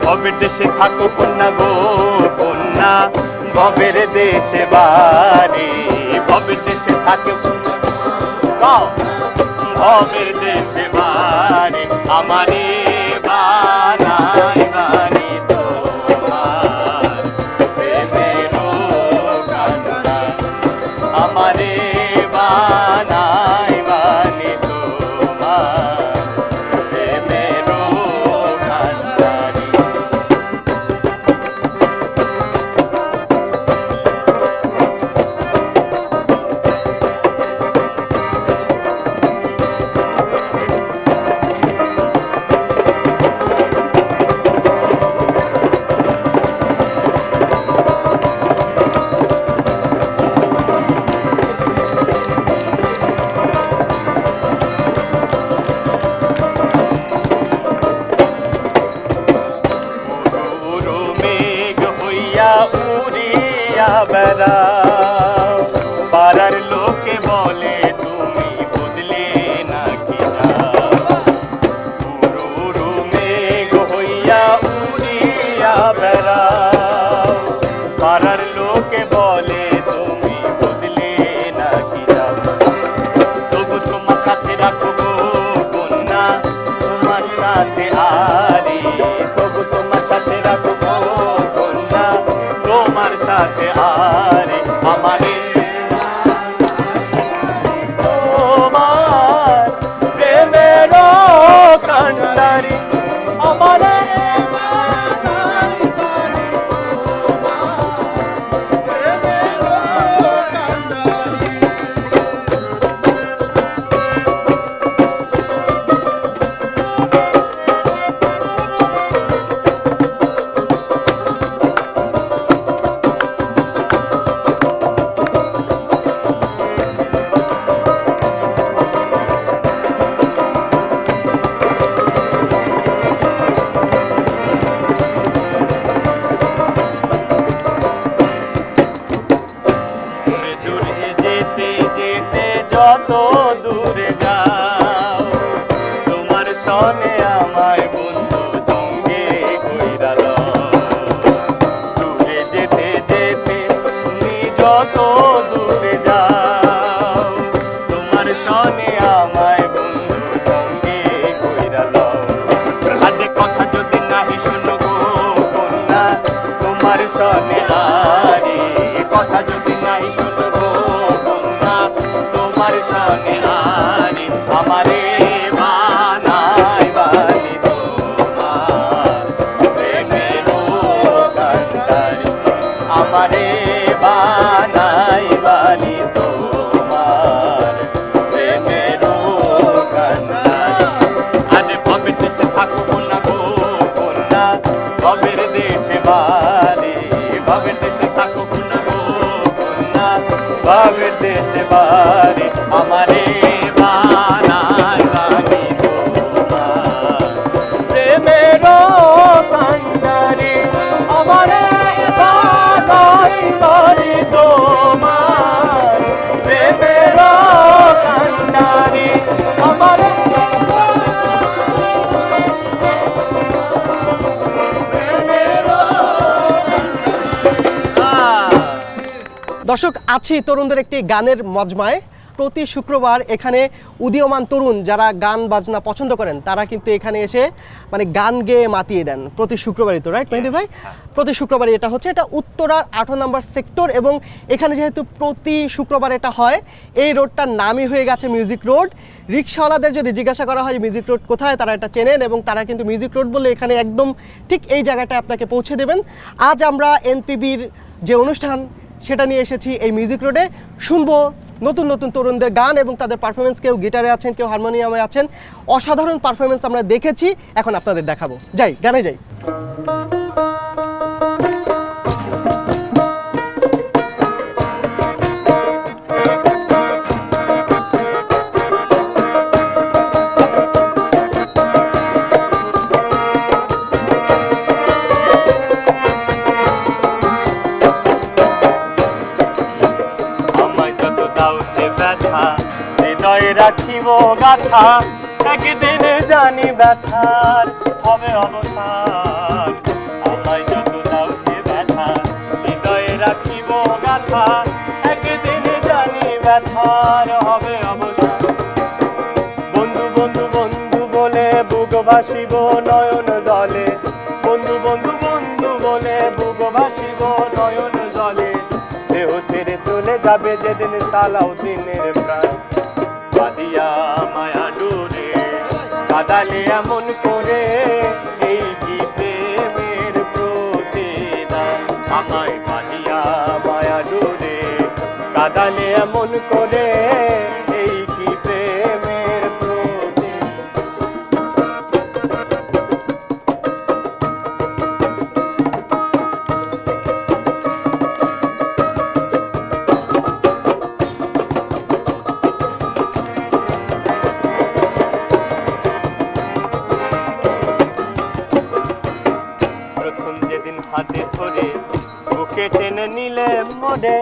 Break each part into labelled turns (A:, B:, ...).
A: ভবের দেশে থাকো কন্যা গো কন্যা, ভবের দেশে বাড়ি, ভবের দেশে থাকে ভবের দেশে বাড়ি, আমারে বানাই বাড়ি তোমার প্রেমেরও কান্না, আমারে বানাই বাড়ি তোমার প্রেমেরও কান্নারি। উড়িয়া বেড়াও, পাড়ার লোকে বলে তুমি বদলে নাকি যাও, উড়ু মেঘ হইয়া উড়িয়া বেড়াও, পাড়ার লোকে বলে তুমি বদলে নাকি যাও, তবু তোমার সাথে রাখো গো কন্যা, তোমার সাথে আরি, তবু তোমার সাথে রাখো গো কন্যা, তোমার সাথে আরে আমারে তোমার প্রেমেরও কান্ডারি, আমারে যত দূরে যাও, তোমার সনে আমায় বন্ধু সঙ্গে কইরা লও, দূরে যেতে যেতে তুমি যত দূরে যাও, তোমার সনে আমায় বন্ধু সঙ্গে কইরা লও, আরে কথা যদি নাহি শুনো গো কন্যা, তোমার সনে আরে কথা যদি নাহি শুনো গো কন্যা, তোমার সনে আনি আমারে বানাই বানি তোমার প্রেমেরও কান্ডারি, আমারে বানাই বানি তোমার প্রেমেরও কান্ডারি। আরে ভবের দেশে থাকো কন্যা গো কন্যা, ভবের দেশে বাড়ি, ভবের দেশে থাকো কন্যা গো কন্যা, ভবের দেশে বাড়ি, আমারে বানাই বানি তোমার প্রেমেরও কান্ডারি, আমারে বানাই বানি তোমার প্রেমেরও কান্ডারি, আমারে
B: দর্শক, আছি তরুণদের একটি গানের মজমায়। প্রতি শুক্রবার এখানে উদীয়মান তরুণ যারা গান বাজনা পছন্দ করেন তারা কিন্তু এখানে এসে মানে গান গেয়ে মাতিয়ে দেন প্রতি শুক্রবারই, তো রাইট মেহেদী ভাই? প্রতি শুক্রবারই এটা হচ্ছে, এটা উত্তরার 18 নম্বর সেক্টর, এবং এখানে যেহেতু প্রতি শুক্রবার এটা হয়, এই রোডটার নামই হয়ে গেছে মিউজিক রোড। রিক্সাওয়ালাদের যদি জিজ্ঞাসা করা হয় মিউজিক রোড কোথায়, তারা এটা চেনেন এবং তারা কিন্তু মিউজিক রোড বলে এখানে একদম ঠিক এই জায়গাটায় আপনাকে পৌঁছে দেবেন। আজ আমরা এনপিবির যে অনুষ্ঠান সেটা নিয়ে এসেছি এই মিউজিক রোডে, শুনবো নতুন নতুন তরুণদের গান এবং তাদের পারফরমেন্স। কেউ গিটারে আছেন, কেউ হারমোনিয়ামে আছেন, অসাধারণ পারফরমেন্স আমরা দেখেছি, এখন আপনাদের দেখাবো। যাই গানে যাই।
A: রাখিব গাথা, একদিন জানি ব্যথার হবে অবসান, ভাসিব নয়ন জলে, বন্ধু বন্ধু বন্ধু বলে বুক ভাসিব নয়ন জলে, দেহ ছেড়ে চলে যাবে যেদিন সালাউদ্দিনের প্রাণ। বাঁধিয়া মায়া ডোরে কাদালে এমন করে, এই কি প্রেমের প্রতিদান। আমায় বাঁধিয়া মায়া ডোরে কাদালে এমন করে, এই কি প্রেমের প্রতিদান। প্রথম যেদিন হাতে ধরে বুকে টেনে নিলে মনে,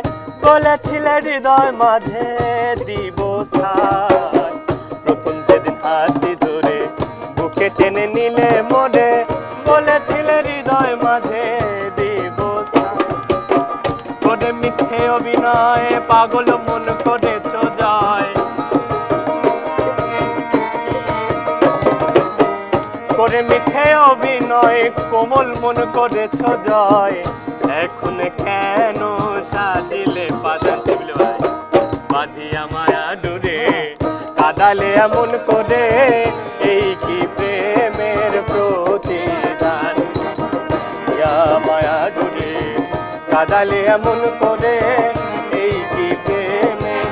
A: বলেছিলে হৃদয় মাঝে দিব স্থান। প্রথম যেদিন হাতে ধরে বুকে টেনে নিলে মনে, বলেছিলে হৃদয় মাঝে দিব স্থান। করে মিথ্যে অভিনয় পাগল মন করেছ জয়, করে মিথ্যে অভিনয় কোমল মন করেছ জয়। এখন কেন সাজিলে পাশান শিবলে ভাই, বাঁধিয়া মায়া ডোরে কাদালে এমন করে, এই কি প্রেমের প্রতিদান। ইয়া মায়া ডোরে কাদালে এমন করে, এই কি প্রেমের।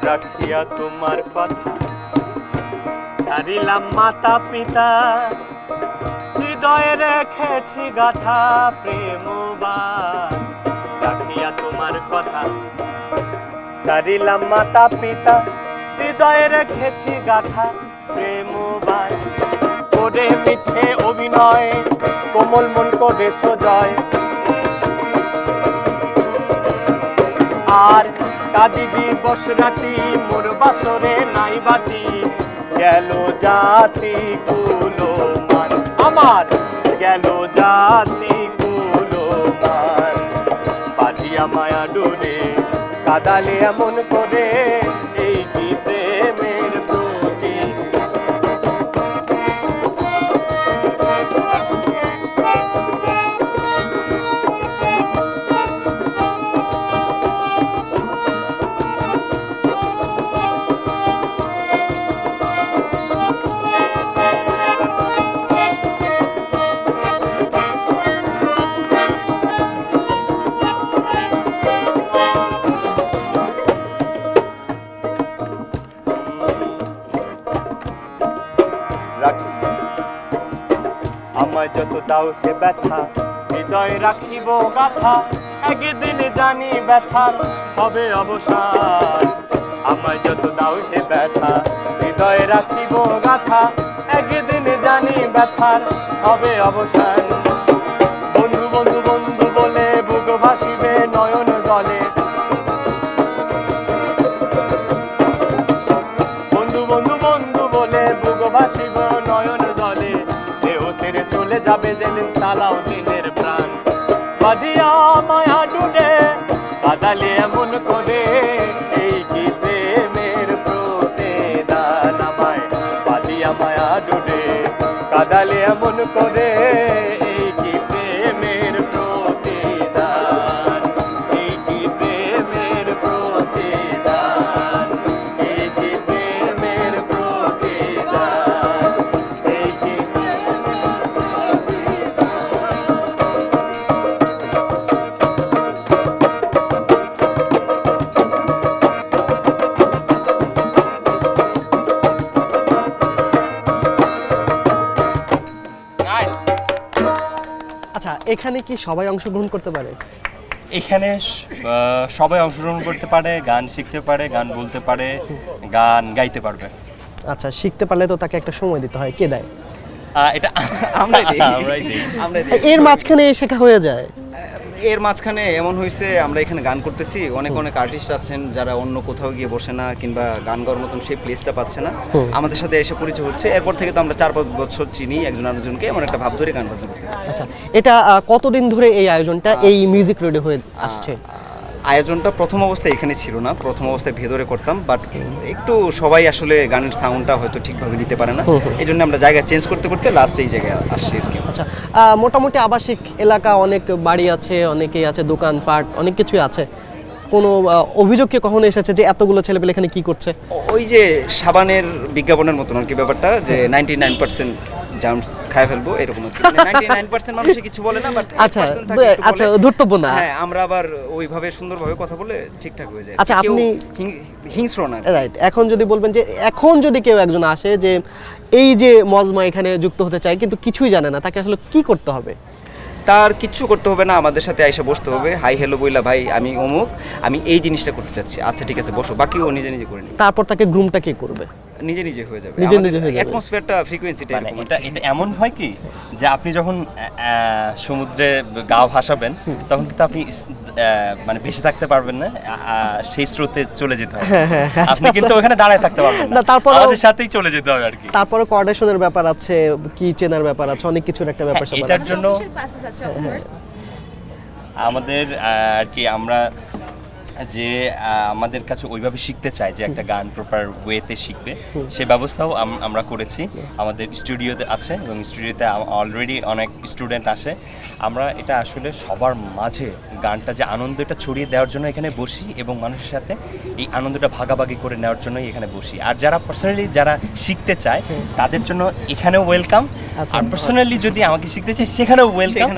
A: রাখিয়া তোমার কথা ছাড়িলাম মাতা পিতা, হৃদয়ে রেখেছি গাথা প্রেমবান। রাখিয়া তোমার কথা ছাড়িলাম মাতা পিতা, হৃদয়ে রেখেছি গাথা প্রেমবান। করে মিছে অভিনয় কোমল মন করেছ জয়, আর কাঁদি দিবস রাতি মোর বাসরে নাই বাতি, গেল জাতি কুলো মান। আমার গেল জাতি কুলো মান। বাঁধিয়া মায়া ডোরে কাদালে এমন করে, এই কি প্রেমের প্রতি। আমায় যত দাও হে ব্যথা, হৃদয় রাখিব গাথা, একদিন জানি ব্যথার হবে অবসান। আমায় যত দাও হে ব্যথা, হৃদয় রাখিব গাথা, একদিন জানি ব্যথার হবে অবসান। বন্ধু বন্ধু বন্ধু বলে বুক ভাসিবে নয়ন জলে, বন্ধু বন্ধু বন্ধু বলে বুক ভাসিব নয়ন জলে, দেহ ছেড়ে চলে যাবে যেদিন সালাউদ্দিনের প্রাণ। বাঁধিয়া মায়া ডোরে কাদালে এমন করে, এই কি প্রেমের প্রতিদান। আমায় বাঁধিয়া মায়া ডোরে কাদালে এমন করে, এই কি প্রেমের প্রতিদান। এই কি প্রেমের প্রতিদান। এই কি প্রেমের প্রতিদান। এই কি
B: আচ্ছা, এখানে কি সবাই অংশগ্রহণ করতে পারে?
C: এখানে সবাই অংশগ্রহণ করতে পারে, গান শিখতে পারে, গান বলতে পারে, গান গাইতে পারবে।
B: আচ্ছা, শিখতে পারলে তো তাকে একটা সময় দিতে হয়, কে দেয়?
C: এটা আমরাই দিই।
B: এর মাঝখানে শেখা হয়ে যায়?
D: এর মাঝখানে এমন হয়েছে আমরা এখানে গান করতেছি, অনেক অনেক আর্টিস্ট আছেন যারা অন্য কোথাও গিয়ে বসে না কিংবা গান গাওয়ার মতন সেই প্লেসটা পাচ্ছে না, আমাদের সাথে এসে পরিচয় হচ্ছে। এরপর থেকে তো আমরা 4-5 বছর চিনি একজন আরেকজনকে, এমন একটা ভাব ধরে গান বাজনা করতে।
B: আচ্ছা, এটা কতদিন ধরে এই আয়োজনটা এই মিউজিক রেডিও হয়ে আসছে?
D: আয়োজনটা প্রথম অবস্থায় এখানে ছিল না, প্রথম অবস্থায় ভেতরে করতাম, বাট একটু সবাই আসলে গানের সাউন্ডটা হয়তো ঠিকভাবে নিতে পারে না, এই জন্য আমরা জায়গা চেঞ্জ করতে করতে লাস্ট এই জায়গায় আসছি আর কি।
B: আচ্ছা, মোটামুটি আবাসিক এলাকা, অনেক বাড়ি আছে, অনেকেই আছে, দোকানপাট, অনেক কিছুই আছে। কোনো অভিযোগ কি কখনো এসেছে যে এতগুলো ছেলেপেলে এখানে কি করছে?
D: ওই যে সাবানের বিজ্ঞাপনের মতন আর কি ব্যাপারটা, যে 99% জার্মস খায় ফেলবো এরকম আর কি। 99% মানুষ কিছু বলে না, বাট
B: আচ্ছা আচ্ছা, ধর্তব্য না।
D: হ্যাঁ, আমরা আবার ওইভাবে সুন্দরভাবে কথা বলে ঠিকঠাক হয়ে যায়।
B: আচ্ছা, আপনি
D: হিংস্র না,
B: রাইট। এখন যদি বলবেন যে এখন যদি কেউ একজন আসে যে এই যে মজমা এখানে যুক্ত হতে চায় কিন্তু কিছুই জানে না, তাকে আসলে কি করতে হবে?
D: তার কিচ্ছু করতে হবে না, আমাদের সাথে আইসা বসতে হবে, হাই হ্যালো বইলা, ভাই আমি অমুক, আমি এই জিনিসটা করতে চাচ্ছি, আচ্ছা ঠিক আছে বসো, বাকি ও নিজে নিজে করে নিবে।
B: তারপর তাকে গ্রুমটা কে করবে?
D: নিজে নিজে হয়ে যাবে,
B: নিজে নিজে হয়ে যাবে।
D: অ্যাটমসফিয়ারটা, ফ্রিকোয়েন্সিটা
C: মানে এটা এমন হয় কি যে আপনি যখন সমুদ্রে গা ভাসাবেন তখন কিন্তু আপনি মানে বেশি থাকতে পারবেন না, সেই স্রোতে চলে যেতে হবে। আপনি কিন্তু ওখানে দাঁড়ায় থাকতে পারবেন
B: না,
C: না,
B: তারপরেও
C: আমাদের সাথেই চলে যেতে হবে আর কি।
B: তারপরে কোঅর্ডিনেশনের ব্যাপার আছে, কি চেনার ব্যাপার আছে, অনেক কিছুর একটা ব্যাপার স্যাপার
C: এটার
B: আছে।
C: জন্য
E: ক্লাসেস আছে অফ কোর্স।
C: আমাদের আর কি আমরা যে আমাদের কাছে ওইভাবে শিখতে চাই যে একটা গান প্রপার ওয়েতে শিখবে, সে ব্যবস্থাও আমরা করেছি। আমাদের স্টুডিওতে আছে এবং স্টুডিওতে অলরেডি অনেক স্টুডেন্ট আসে। আমরা এটা আসলে সবার মাঝে গানটা যে আনন্দটা ছড়িয়ে দেওয়ার জন্য এখানে বসি এবং মানুষের সাথে এই আনন্দটা ভাগাভাগি করে নেওয়ার জন্যই এখানে বসি। আর যারা পার্সোনালি যারা শিখতে চায় তাদের জন্য এখানেও ওয়েলকাম, আর পার্সোনালি যদি আমাকে শিখতে চায় সেখানেও ওয়েলকাম।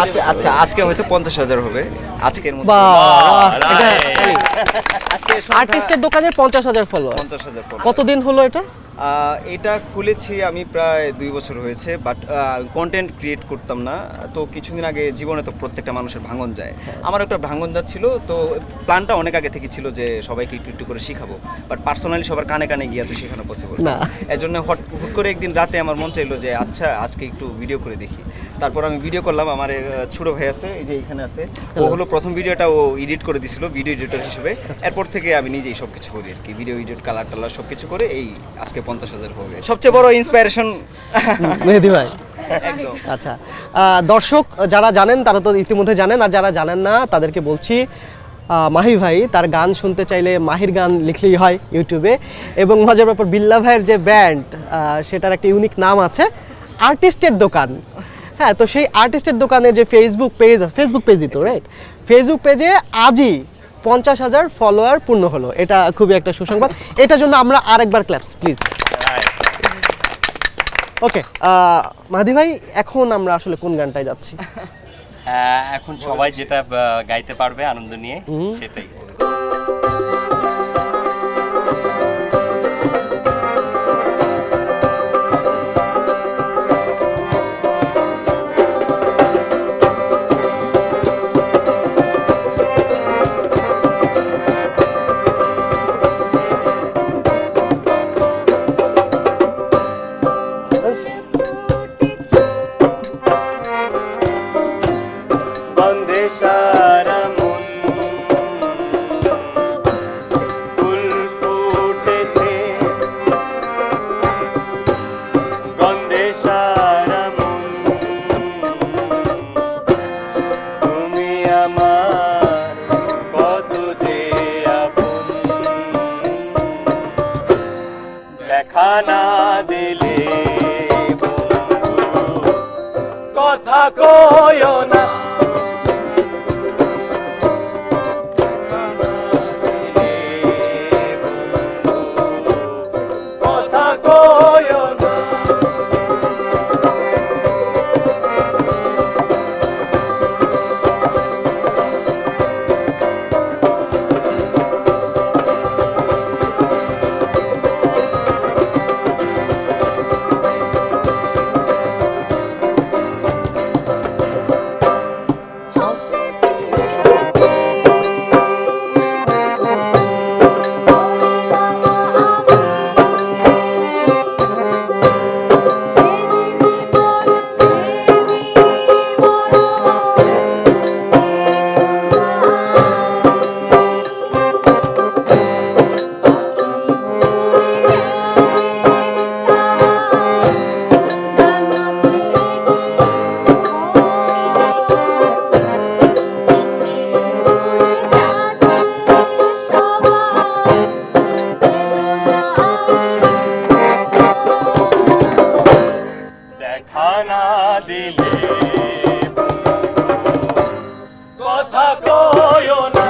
D: আচ্ছা আচ্ছা, আজকে হয়তো 50,000 হবে আজকের মধ্যে।
B: আর্টিস্টের দোকানে 50,000 ফলোয়ার।
D: 50,000
B: কতদিন হলো এটা?
D: এটা খুলেছি আমি প্রায় 2 বছর হয়েছে, বাট কন্টেন্ট ক্রিয়েট করতাম না। তো কিছুদিন আগে, জীবনে তো প্রত্যেকটা মানুষের ভাঙন যায়, আমার একটা ভাঙন যাচ্ছিল, তো প্ল্যানটা অনেক আগে থেকে ছিল যে সবাইকে একটু একটু করে শিখাবো, বাট পার্সোনালি সবার কানে কানে গিয়ে তো শেখানো পসিবল
B: না।
D: এর জন্য হুট করে একদিন রাতে আমার মন চাইলো যে আচ্ছা আজকে একটু ভিডিও করে দেখি। তারপর আমি ভিডিও করলাম, আমার ছোট ভাই আছে, এই যে এখানে আছে, ও হলো প্রথম ভিডিওটা ও এডিট করে দিছিল ভিডিও এডিটর হিসেবে। এরপর থেকে আমি নিজেই সব কিছু করি আর কি, ভিডিও এডিট, কালার টালার সব কিছু করে এই আজকে 50,000 হবে। সবচেয়ে বড় ইন্সপিরেশন
B: মেহেদী ভাই।
D: একদম।
B: আচ্ছা, দর্শক যারা জানেন তারা তো ইতিমধ্যে জানেন, আর যারা জানেন না তাদেরকে বলছি, মাহি ভাই তার গান শুনতে চাইলে মাহির গান লিখলেই হয় ইউটিউবে। এবং মজার ব্যাপার, বিল্লা ভাইয়ের যে ব্যান্ড, সেটার একটা ইউনিক নাম আছে, আর্টিস্টের দোকান। হ্যাঁ, তো সেই আর্টিস্টের দোকানের যে ফেসবুক পেজই তো রাইট, ফেসবুক পেজে আজই 50,000 ফলোয়ার পূর্ণ হলো। এটা খুবই একটা সুসংবাদ, এটার জন্য আমরা আরেকবার ক্ল্যাপস প্লিজ। ওকে, মাহাদি ভাই, এখন আমরা আসলে কোন গানটায় যাচ্ছি?
C: এখন সবাই যেটা গাইতে পারবে আনন্দ নিয়ে সেটাই।
A: গন্ধে সারা মন, ফুল ফুটেছে, গন্ধে সারা মন, তুমি আমার কত যে আপন, দেখা না দিলে বন্ধু কথা কয়ো না, কথা কয়ো না। দিলে কথা কয়ো না।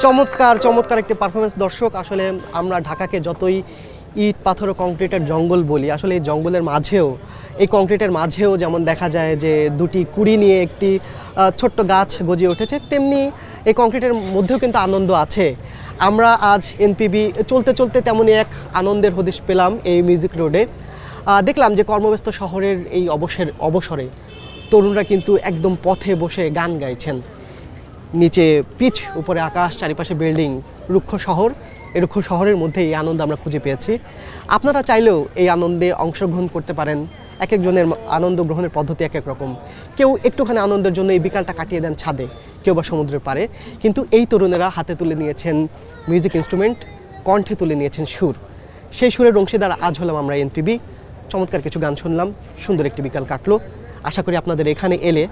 B: চমৎকার চমৎকার একটি পারফরমেন্স দর্শক। আসলে আমরা ঢাকাকে যতই ইট পাথর ও কংক্রিটের জঙ্গল বলি, আসলে এই জঙ্গলের মাঝেও, এই কংক্রিটের মাঝেও যেমন দেখা যায় যে দুটি কুড়ি নিয়ে একটি ছোট্ট গাছ গজিয়ে উঠেছে, তেমনি এই কংক্রিটের মধ্যেও কিন্তু আনন্দ আছে। আমরা আজ এনপিবি চলতে চলতে তেমনই এক আনন্দের হদিশ পেলাম এই মিউজিক রোডে। দেখলাম যে কর্মব্যস্ত শহরের এই অবসরে তরুণরা কিন্তু একদম পথে বসে গান গাইছেন। নিচে পিচ, উপরে আকাশ, চারিপাশে বিল্ডিং, রুক্ষ শহর। এই রুক্ষ শহরের মধ্যে এই আনন্দ আমরা খুঁজে পেয়েছি। আপনারা চাইলেও এই আনন্দে অংশগ্রহণ করতে পারেন। এক একজনের আনন্দ গ্রহণের পদ্ধতি এক এক রকম। কেউ একটুখানি আনন্দের জন্য এই বিকালটা কাটিয়ে দেন ছাদে, কেউ বা সমুদ্রের পাড়ে। কিন্তু এই তরুণেরা হাতে তুলে নিয়েছেন মিউজিক ইনস্ট্রুমেন্ট, কণ্ঠে তুলে নিয়েছেন সুর। সেই সুরের অংশীদার আজ হলাম আমরা এনপিবি। চমৎকার কিছু গান শুনলাম, সুন্দর একটি বিকাল কাটলো। আশা করি আপনাদের এখানে এলে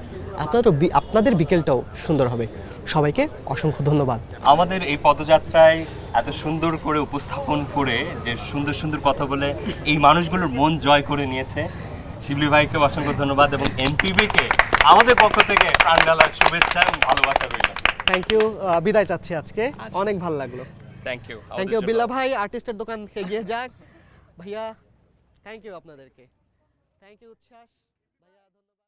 B: আপনাদের বিকেলটাও সুন্দর হবে। সবাইকে অসংখ্য ধন্যবাদ।
C: আমাদের এই পদযাত্রায় এত সুন্দর করে উপস্থাপন করে, যে সুন্দর সুন্দর কথা বলে এই মানুষগুলোর মন জয় করে নিয়েছে, শিবলি ভাইকে অসংখ্য ধন্যবাদ এবং এনপিবিকে আমাদের পক্ষ থেকে প্রাণঢালার শুভেচ্ছা এবং ভালোবাসা রইল।
B: থ্যাংক ইউ, বিদায় চাচ্ছি আজকে। অনেক ভালো লাগলো।
C: Thank you.
B: থ্যাংক ইউ বিল্লা ভাই, আর্টিস্টের দোকান এগিয়ে যাক ভাইয়া। থ্যাংক ইউ আপনাদেরকে। থ্যাংক ইউ উচ্ছ্বাস ভাইয়া, ধন্যবাদ।